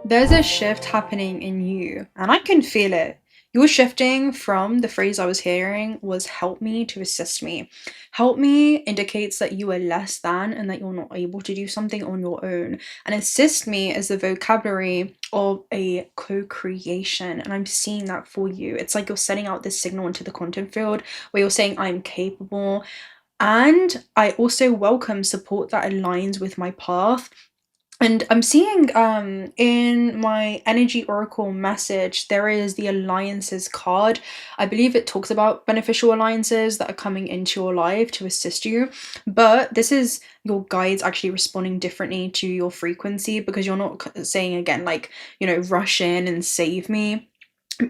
There's a shift happening in you, and I can feel it. You're shifting from the phrase I was hearing was help me to assist me. Help me indicates that you are less than and that you're not able to do something on your own. And assist me is the vocabulary of a co-creation. And I'm seeing that for you. It's like you're sending out this signal into the quantum field where you're saying, I'm capable. And I also welcome support that aligns with my path. And I'm seeing in my energy oracle message, there is the alliances card. I believe it talks about beneficial alliances that are coming into your life to assist you. But this is your guides actually responding differently to your frequency, because you're not saying again, like, rush in and save me,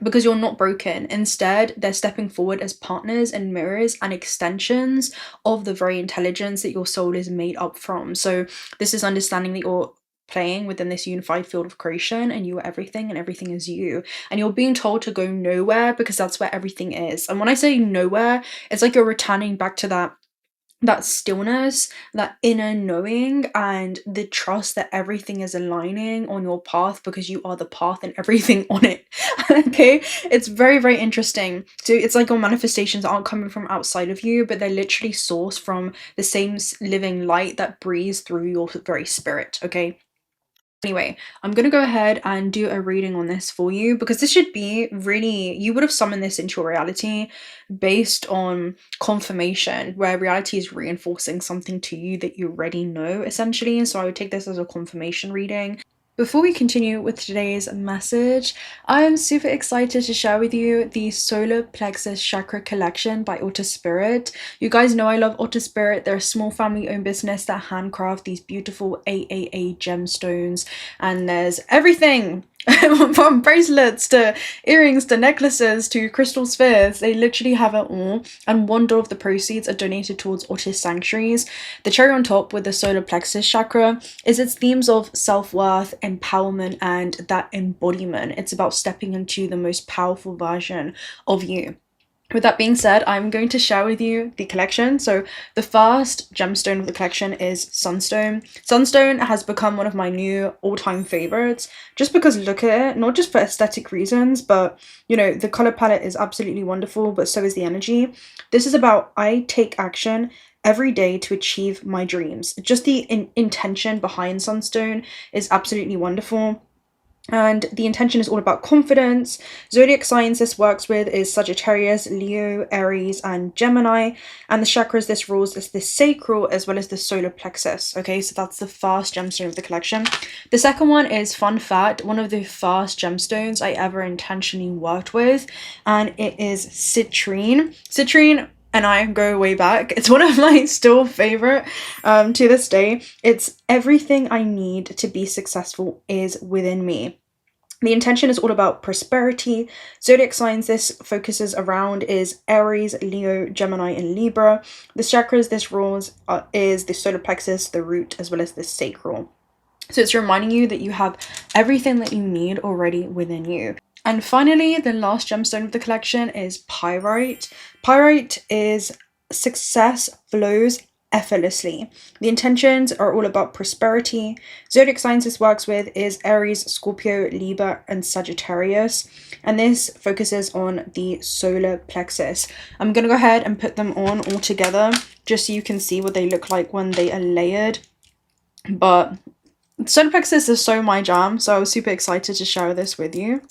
because you're not broken. Instead, they're stepping forward as partners and mirrors and extensions of the very intelligence that your soul is made up from. So this is understanding that you're playing within this unified field of creation, and you are everything and everything is you, and you're being told to go nowhere because that's where everything is. And when I say nowhere, it's like you're returning back to that stillness, that inner knowing, and the trust that everything is aligning on your path because you are the path and everything on it. Okay, it's very, very interesting. So it's like your manifestations aren't coming from outside of you, but they're literally sourced from the same living light that breathes through your very spirit. Okay, anyway, I'm going to go ahead and do a reading on this for you, because this should be really, you would have summoned this into your reality based on confirmation, where reality is reinforcing something to you that you already know, essentially. So I would take this as a confirmation reading. Before we continue with today's message, I am super excited to share with you the Solar Plexus Chakra Collection by Otter Spirit. You guys know I love Otter Spirit. They're a small family-owned business that handcraft these beautiful AAA gemstones, and there's everything from bracelets to earrings to necklaces to crystal spheres. They literally have it all, and $1 of the proceeds are donated towards autistic sanctuaries. The cherry on top with the solar plexus chakra is its themes of self-worth, empowerment, and that embodiment. It's about stepping into the most powerful version of you. With that being said, I'm going to share with you the collection. So the first gemstone of the collection is Sunstone. Sunstone has become one of my new all-time favorites, just because look at it, not just for aesthetic reasons, but the color palette is absolutely wonderful, but so is the energy. This is about I take action every day to achieve my dreams. Just the intention behind Sunstone is absolutely wonderful. And the intention is all about confidence. Zodiac signs this works with is Sagittarius, Leo, Aries, and Gemini. And the chakras this rules is the sacral as well as the solar plexus. Okay, so that's the first gemstone of the collection. The second one is, fun fact, one of the first gemstones I ever intentionally worked with, and it is citrine. Citrine and I go way back. It's one of my still favorite to this day. It's everything I need to be successful is within me. The intention is all about prosperity. Zodiac signs this focuses around is Aries, Leo, Gemini, and Libra. The chakras this rules is the solar plexus, the root, as well as the sacral. So it's reminding you that you have everything that you need already within you. And finally, the last gemstone of the collection is Pyrite. Pyrite is success flows effortlessly. The intentions are all about prosperity. Zodiac signs this works with is Aries, Scorpio, Libra, and Sagittarius. And this focuses on the solar plexus. I'm going to go ahead and put them on all together just so you can see what they look like when they are layered. But solar plexus is so my jam, so I was super excited to share this with you.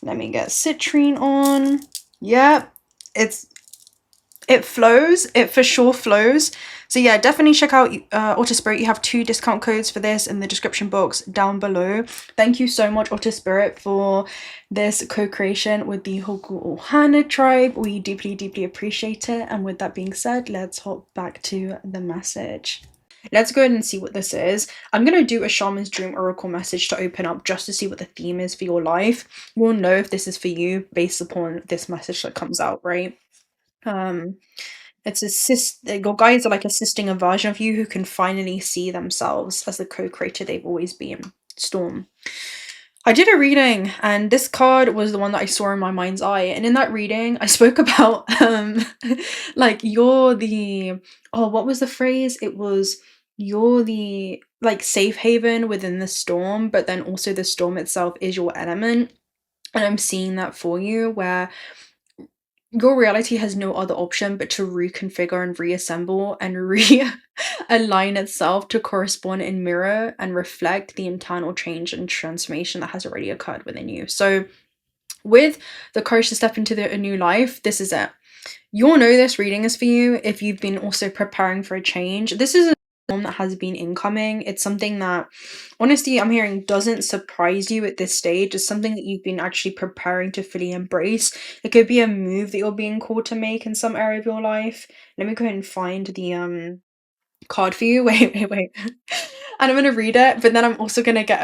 Let me get citrine on. Yeah, it flows. It for sure flows. So yeah, definitely check out Otter Spirit. You have 2 discount codes for this in the description box down below. Thank you so much, Otter Spirit, for this co-creation with the 𝓤𝓪𝓻𝓪𝓷𝓬 tribe. We deeply, deeply appreciate it. And with that being said, let's hop back to the message. Let's go ahead and see what this is. I'm going to do a Shaman's Dream Oracle message to open up just to see what the theme is for your life. We'll know if this is for you based upon this message that comes out, right? It's your guides are like assisting a version of you who can finally see themselves as the co-creator they've always been. Storm. I did a reading, and this card was the one that I saw in my mind's eye. And in that reading, I spoke about like you're the, oh, what was the phrase? It was you're the like safe haven within the storm, but then also the storm itself is your element. And I'm seeing that for you, where your reality has no other option but to reconfigure and reassemble and realign itself to correspond and mirror and reflect the internal change and transformation that has already occurred within you. So with the courage to step into a new life, this is it. You'll know this reading is for you if you've been also preparing for a change. This is a storm that has been incoming. It's something that, honestly, I'm hearing doesn't surprise you at this stage. It's something that you've been actually preparing to fully embrace. It could be a move that you're being called to make in some area of your life. Let me go ahead and find the card for you. Wait. And I'm gonna read it, but then I'm also gonna get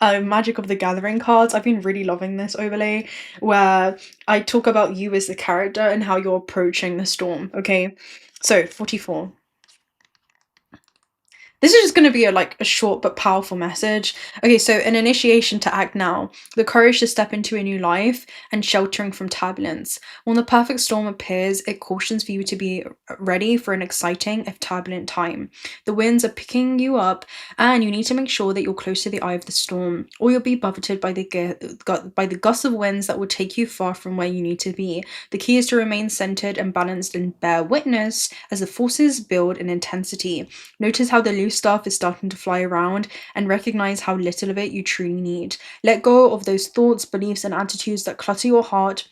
a Magic of the Gathering cards. I've been really loving this overlay where I talk about you as the character and how you're approaching the storm. Okay, so 44. This is just going to be a short but powerful message. Okay, so an initiation to act now, the courage to step into a new life, and sheltering from turbulence. When the perfect storm appears, it cautions for you to be ready for an exciting, if turbulent time. The winds are picking you up, and you need to make sure that you're close to the eye of the storm, or you'll be buffeted by the gusts of winds that will take you far from where you need to be. The key is to remain centered and balanced and bear witness as the forces build in intensity. Notice how the loose stuff is starting to fly around and recognize how little of it you truly need. Let go of those thoughts, beliefs, and attitudes that clutter your heart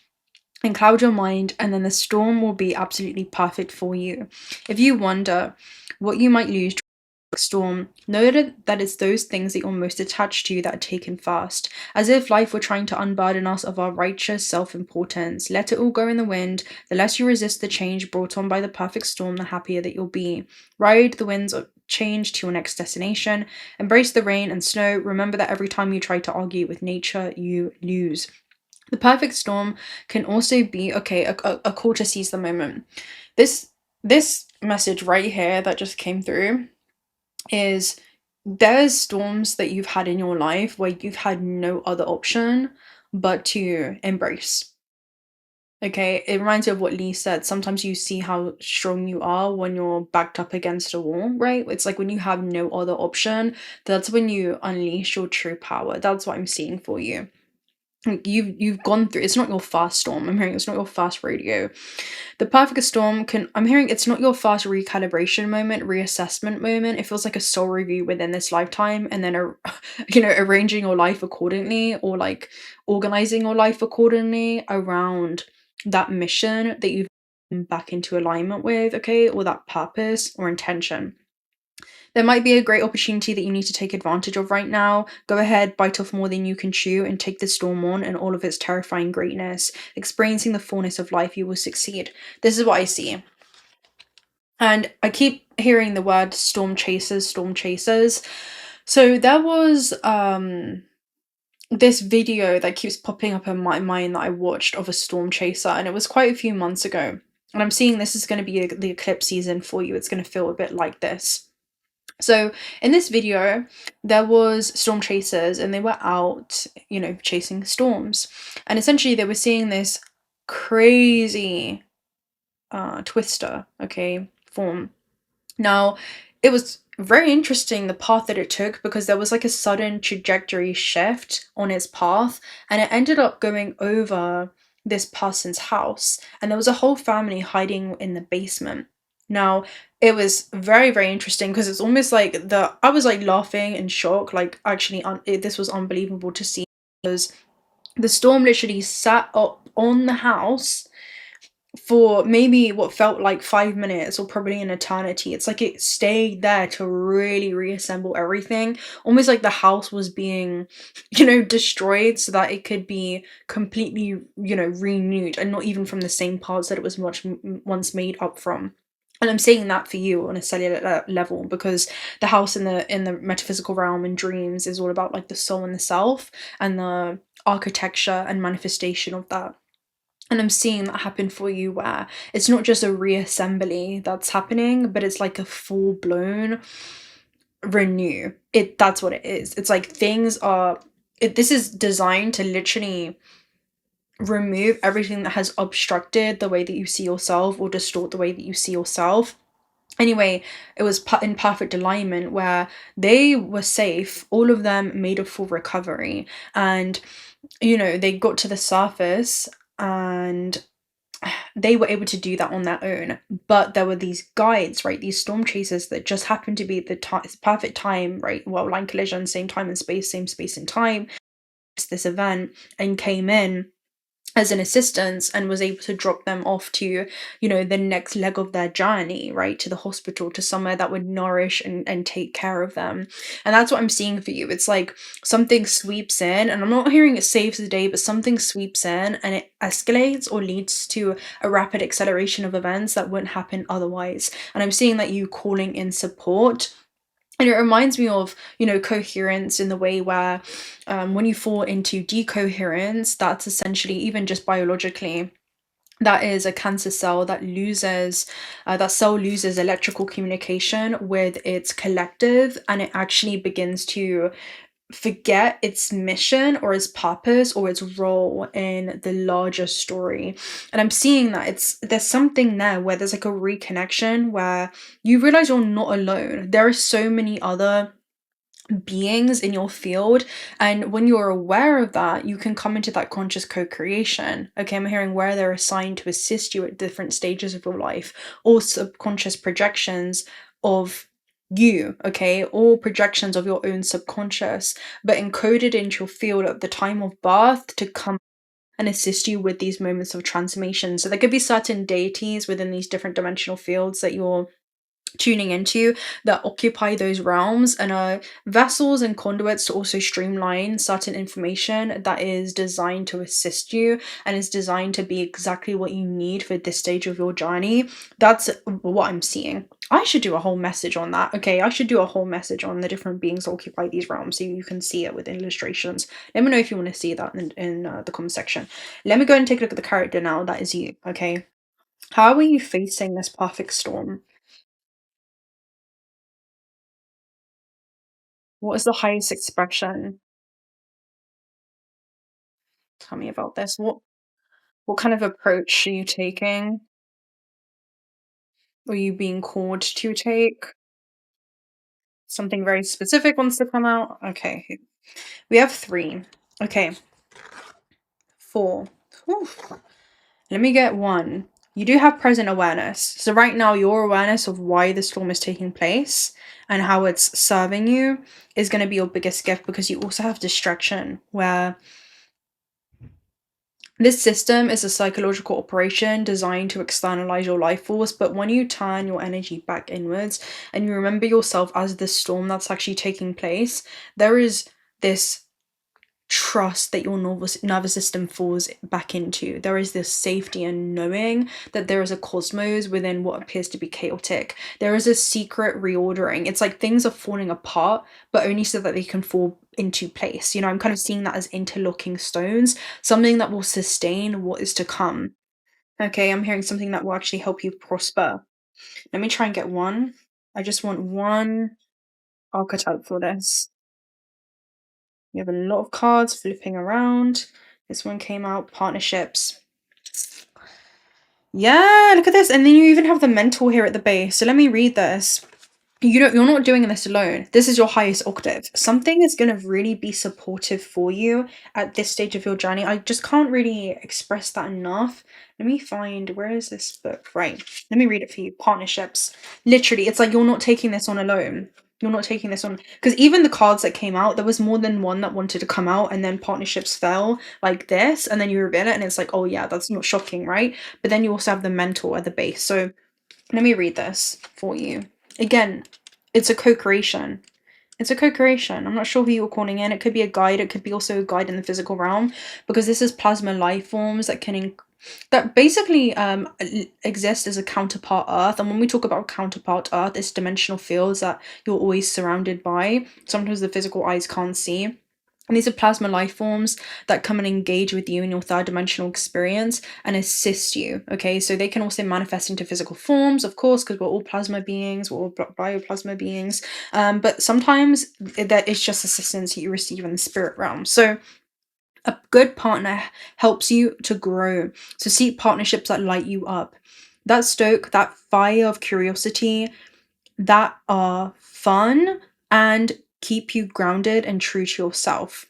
and cloud your mind, and then the storm will be absolutely perfect for you. If you wonder what you might lose storm, know that it's those things that you're most attached to that are taken first, as if life were trying to unburden us of our righteous self-importance. Let it all go in the wind. The less you resist the change brought on by the perfect storm, the happier that you'll be. Ride the winds of change to your next destination. Embrace the rain and snow. Remember that every time you try to argue with nature, you lose. The perfect storm can also be a call to seize the moment. This message right here that just came through is there's storms that you've had in your life where you've had no other option but to embrace. Okay, it reminds me of what Lee said. Sometimes you see how strong you are when you're backed up against a wall, right? It's like when you have no other option, that's when you unleash your true power. That's what I'm seeing for you. You've gone through, it's not your first storm. I'm hearing it's not your first rodeo. The perfect storm I'm hearing it's not your first recalibration moment, reassessment moment. It feels like a soul review within this lifetime, and then arranging your life accordingly, or like organizing your life accordingly around that mission that you've back into alignment with, okay, or that purpose or intention. There might be a great opportunity that you need to take advantage of right now. Go ahead, bite off more than you can chew, and take the storm on and all of its terrifying greatness. Experiencing the fullness of life, you will succeed. This is what I see. And I keep hearing the word storm chasers, storm chasers. So there was this video that keeps popping up in my mind that I watched of a storm chaser, and it was quite a few months ago. And I'm seeing this is going to be the eclipse season for you. It's going to feel a bit like this. So in this video, there was storm chasers, and they were out, chasing storms. And essentially they were seeing this crazy twister, okay, form. Now, it was very interesting the path that it took, because there was like a sudden trajectory shift on its path, and it ended up going over this person's house, and there was a whole family hiding in the basement. Now, it was very, very interesting, because it's almost like I was like laughing in shock, like actually this was unbelievable to see, because the storm literally sat up on the house for maybe what felt like 5 minutes, or probably an eternity. It's like it stayed there to really reassemble everything, almost like the house was being, destroyed so that it could be completely, renewed, and not even from the same parts that it was once made up from. And I'm saying that for you on a cellular level, because the house in the metaphysical realm and dreams is all about like the soul and the self, and the architecture and manifestation of that. And I'm seeing that happen for you, where it's not just a reassembly that's happening, but it's like a full-blown renew. That's what it is. It's like this is designed to literally remove everything that has obstructed the way that you see yourself, or distort the way that you see yourself. Anyway, it was in perfect alignment where they were safe, all of them made a full recovery, and they got to the surface, and they were able to do that on their own. But there were these guides, right? These storm chasers that just happened to be the perfect time, right? Well, line collision, same time and space, same space and time. This event and came in as an assistance and was able to drop them off to the next leg of their journey, right, to the hospital, to somewhere that would nourish and take care of them. And that's what I'm seeing for you. It's like something sweeps in, and I'm not hearing it saves the day, but something sweeps in and it escalates or leads to a rapid acceleration of events that wouldn't happen otherwise. And I'm seeing that you calling in support. And it reminds me of, coherence, in the way where when you fall into decoherence, that's essentially, even just biologically, that is a cancer cell that cell loses electrical communication with its collective, and it actually begins to forget its mission or its purpose or its role in the larger story. And I'm seeing that there's something there where there's like a reconnection where you realize you're not alone. There are so many other beings in your field, and when you're aware of that, you can come into that conscious co-creation. Okay, I'm hearing where they're assigned to assist you at different stages of your life, or subconscious projections of you, okay, or projections of your own subconscious, but encoded into your field at the time of birth to come and assist you with these moments of transformation. So there could be certain deities within these different dimensional fields that you're tuning into that occupy those realms, and are vessels and conduits to also streamline certain information that is designed to assist you and is designed to be exactly what you need for this stage of your journey. That's what I'm seeing. I should do a whole message on that. Okay, I should do a whole message on the different beings that occupy these realms so you can see it with illustrations. Let me know if you want to see that in the comment section. Let me go and take a look at the character now. That is you. Okay, how are you facing this perfect storm? What is the highest expression? Tell me about this. What kind of approach are you taking? Are you being called to take? Something very specific wants to come out? Okay. We have 3. Okay. 4. Whew. Let me get 1. You do have present awareness. So right now, your awareness of why the storm is taking place and how it's serving you is going to be your biggest gift, because you also have distraction, where this system is a psychological operation designed to externalize your life force, but when you turn your energy back inwards and you remember yourself as the storm that's actually taking place, there is this trust that your nervous system falls back into. There is this safety in knowing that there is a cosmos within what appears to be chaotic. There is a secret reordering. It's like things are falling apart, but only so that they can fall into place. I'm kind of seeing that as interlocking stones, something that will sustain what is to come. Okay, I'm hearing something that will actually help you prosper. Let me try and get one. I just want one archetype for this. We have a lot of cards flipping around. This one came out, partnerships. Yeah, look at this. And then you even have the mentor here at the base. So let me read this. You're not doing this alone. This is your highest octave. Something is going to really be supportive for you at this stage of your journey. I just can't really express that enough. Let me find, where is this book? Right. Let me read it for you. Partnerships. Literally, it's like you're not taking this on alone. You're not taking this on, because even the cards that came out, there was more than one that wanted to come out, and then partnerships fell like this, and then you reveal it and it's like, oh yeah, that's not shocking, right? But then you also have the mentor at the base. So let me read this for you. Again, it's a co-creation. It's a co-creation. I'm not sure who you're calling in. It could be a guide. It could be also a guide in the physical realm, because this is plasma life forms that basically exist as a counterpart Earth. And when we talk about counterpart Earth, it's dimensional fields that you're always surrounded by. Sometimes the physical eyes can't see. And these are plasma life forms that come and engage with you in your third dimensional experience and assist you. Okay, so they can also manifest into physical forms, of course, because we're all plasma beings, we're all bioplasma beings. But sometimes that is just assistance you receive in the spirit realm. So a good partner helps you to grow. So seek partnerships that light you up. that stoke that fire of curiosity that are fun and keep you grounded and true to yourself.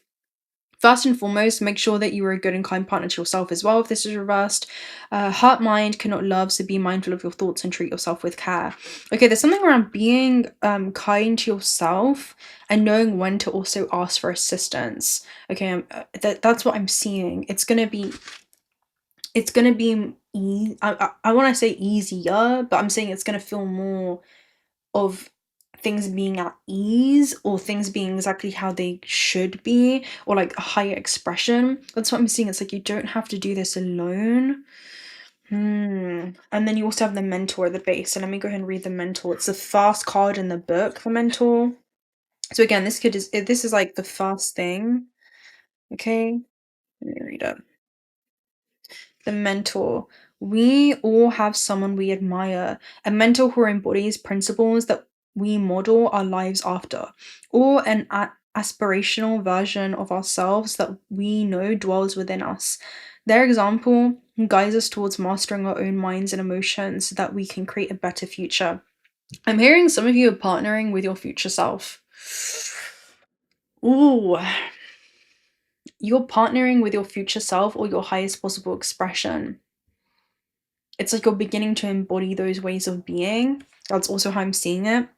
First and foremost, make sure that you are a good and kind partner to yourself as well if this is reversed. Heart mind cannot love, so be mindful of your thoughts and treat yourself with care. Okay, there's something around being kind to yourself and knowing when to also ask for assistance. Okay, that's what I'm seeing. It's gonna be I want to say easier, but I'm saying it's gonna feel more of things being at ease or things being exactly how they should be, or like a higher expression. That's what I'm seeing. It's like you don't have to do this alone. And then you also have the mentor at the base. So let me go ahead and read the mentor. It's the first card in the book, the mentor. So again, this is like the first thing. Okay, let me read it. The mentor. We all have someone we admire, a mentor who embodies principles that we model our lives after, or an aspirational version of ourselves that we know dwells within us. Their example guides us towards mastering our own minds and emotions so that we can create a better future. I'm hearing some of you are partnering with your future self. Ooh, you're partnering with your future self or your highest possible expression. It's like you're beginning to embody those ways of being. That's also how I'm seeing it.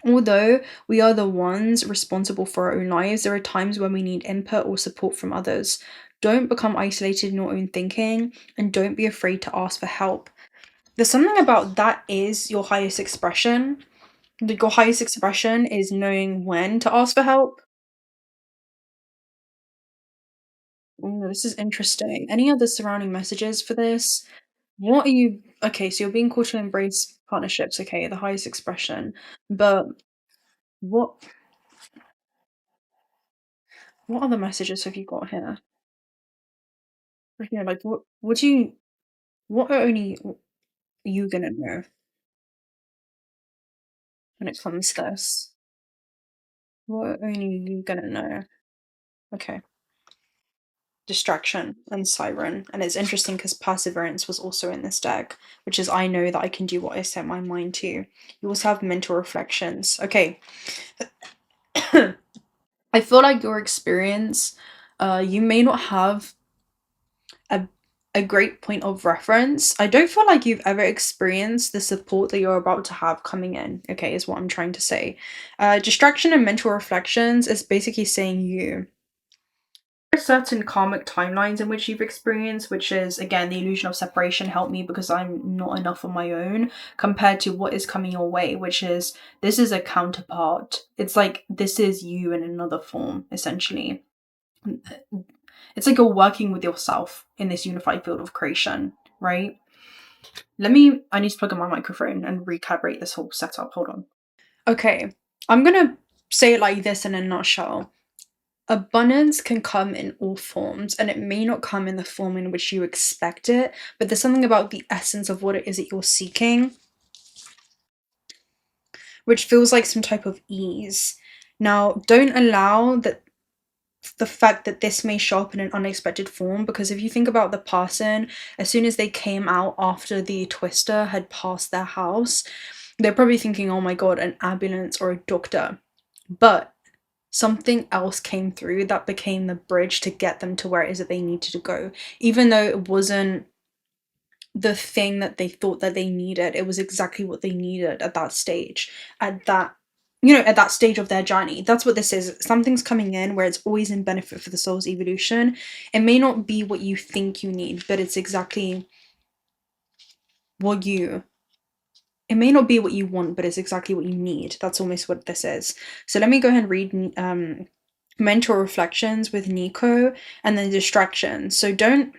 Although we are the ones responsible for our own lives, there are times when we need input or support from others. Don't become isolated in your own thinking and don't be afraid to ask for help. There's something about that is your highest expression. Your highest expression is knowing when to ask for help. Ooh, this is interesting. Any other surrounding messages for this? What are you okay, so you're being called to embrace partnerships, okay, the highest expression. But what what other messages have you got here? Like, like what do you what are only you gonna know when it comes to this? What are only you gonna know? Okay. Distraction and siren. And it's interesting because perseverance was also in this deck, which is I know that I can do what I set my mind to. You also have mental reflections. Okay. I feel like your experience, you may not have a a great point of reference. I don't feel like you've ever experienced the support that you're about to have coming in, okay, is what I'm trying to say. Distraction and mental reflections is basically saying you. There are certain karmic timelines in which you've experienced, which is, again, the illusion of separation helped me because I'm not enough on my own compared to what is coming your way, which is this is a counterpart. It's like this is you in another form, essentially. It's like you're working with yourself in this unified field of creation, right? I need to plug in my microphone and recalibrate this whole setup. Hold on. Okay, I'm gonna say it like this in a nutshell. Abundance can come in all forms, and it may not come in the form in which you expect it, but there's something about the essence of what it is that you're seeking, which feels like some type of ease. Now, don't allow that the fact that this may show up in an unexpected form, because if you think about the person, as soon as they came out after the twister had passed their house, they're probably thinking, oh my god, an ambulance or a doctor. But something else came through that became the bridge to get them to where it is that they needed to go. Even though it wasn't the thing that they thought that they needed, it was exactly what they needed at that stage, at that at that stage of their journey. That's what this is. Something's coming in where it's always in benefit for the soul's evolution. It may not be what you think you need, but it's exactly what you it may not be what you want, but it's exactly what you need. That's almost what this is. So let me go ahead and read mental reflections with Nico and then distractions. So don't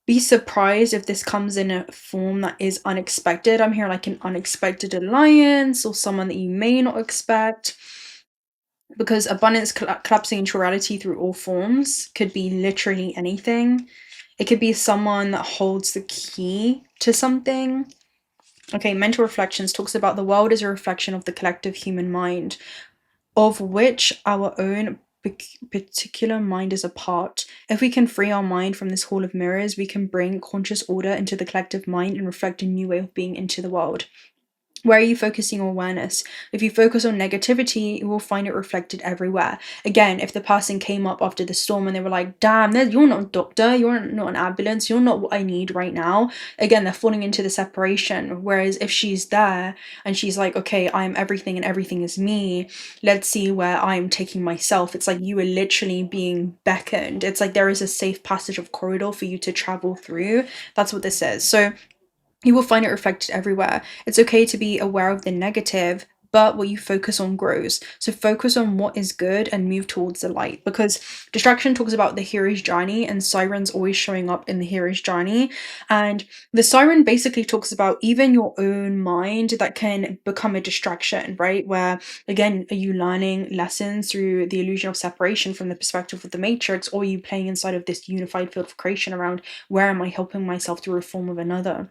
be surprised if this comes in a form that is unexpected. I'm here like an unexpected alliance or someone that you may not expect, because abundance collapsing into reality through all forms could be literally anything. It could be someone that holds the key to something. Okay, mental reflections talks about the world as a reflection of the collective human mind, of which our own particular mind is a part. If we can free our mind from this hall of mirrors, we can bring conscious order into the collective mind and reflect a new way of being into the world. Where are you focusing your awareness? If you focus on negativity, you will find it reflected everywhere. Again, if the person came up after the storm and they were like, damn, you're not a doctor, you're not an ambulance, you're not what I need right now. Again, they're falling into the separation. Whereas if she's there and she's like, okay, I'm everything and everything is me, let's see where I'm taking myself. It's like you are literally being beckoned. It's like there is a safe passage of corridor for you to travel through. That's what this is. So you will find it reflected everywhere. It's okay to be aware of the negative, but what you focus on grows. So focus on what is good and move towards the light, because distraction talks about the hero's journey and sirens always showing up in the hero's journey. And the siren basically talks about even your own mind that can become a distraction, right? Where again, are you learning lessons through the illusion of separation from the perspective of the matrix, or are you playing inside of this unified field of creation around where am I helping myself through a form of another?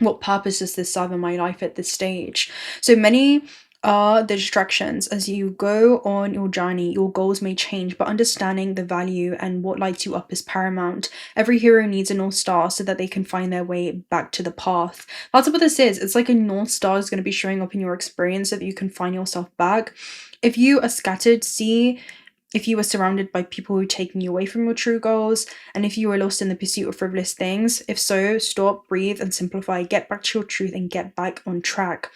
What purpose does this serve in my life at this stage? So many are the distractions. As you go on your journey, your goals may change, but understanding the value and what lights you up is paramount. Every hero needs a North Star so that they can find their way back to the path. That's what this is. It's like a North Star is going to be showing up in your experience so that you can find yourself back. If you are scattered, see if you were surrounded by people who are taking you away from your true goals, and if you were lost in the pursuit of frivolous things. If so, stop, breathe, and simplify. Get back to your truth and get back on track.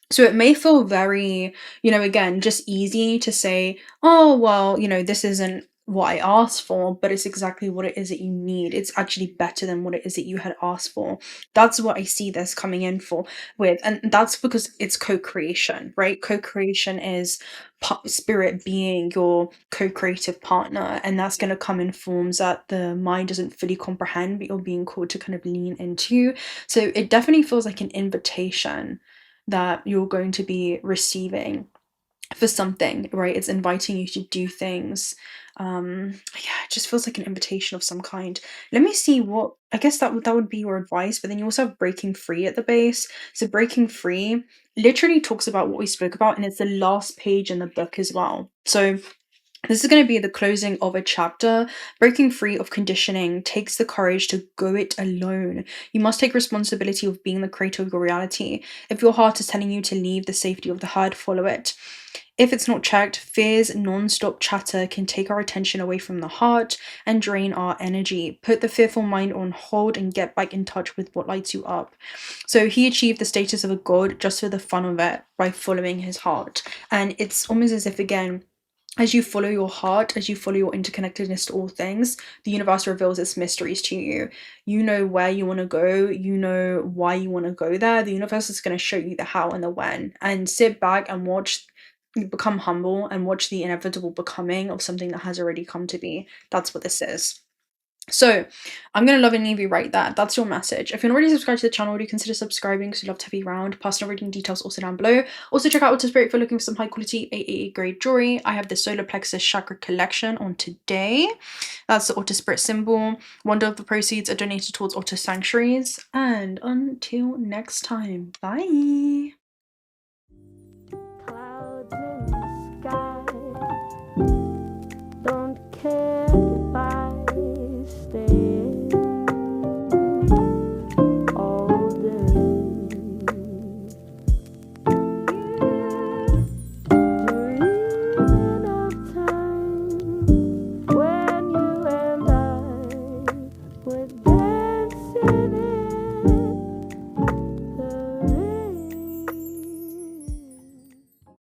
So it may feel very, again, just easy to say, oh, well, this isn't what I asked for, but it's exactly what it is that you need. It's actually better than what it is that you had asked for. That's what I see this coming in for with. And that's because it's co-creation, right? Co-creation is spirit being your co-creative partner, and that's going to come in forms that the mind doesn't fully comprehend, but you're being called to kind of lean into. So it definitely feels like an invitation that you're going to be receiving for something, right? It's inviting you to do things. Yeah, it just feels like an invitation of some kind. Let me see what, I guess that would be your advice, but then you also have breaking free at the base. So breaking free literally talks about what we spoke about, and it's the last page in the book as well. So this is going to be the closing of a chapter. Breaking free of conditioning takes the courage to go it alone. You must take responsibility of being the creator of your reality. If your heart is telling you to leave the safety of the herd, follow it. If it's not checked, fear's non-stop chatter can take our attention away from the heart and drain our energy. Put the fearful mind on hold and get back in touch with what lights you up. So he achieved the status of a god just for the fun of it by following his heart. And it's almost as if, again, as you follow your heart, as you follow your interconnectedness to all things, the universe reveals its mysteries to you. You know where you want to go. You know why you want to go there. The universe is going to show you the how and the when. And sit back and watch, become humble, and watch the inevitable becoming of something that has already come to be. That's what this is. So I'm going to love and leave you right there. That's your message. If you're not already subscribed to the channel, do consider subscribing because we love to have you around. Personal reading details also down below. Also check out Auto Spirit if you're looking for some high quality AAA grade jewelry. I have the solar plexus chakra collection on today. That's the Auto Spirit symbol. 1/3 of the proceeds are donated towards auto sanctuaries. And until next time, bye.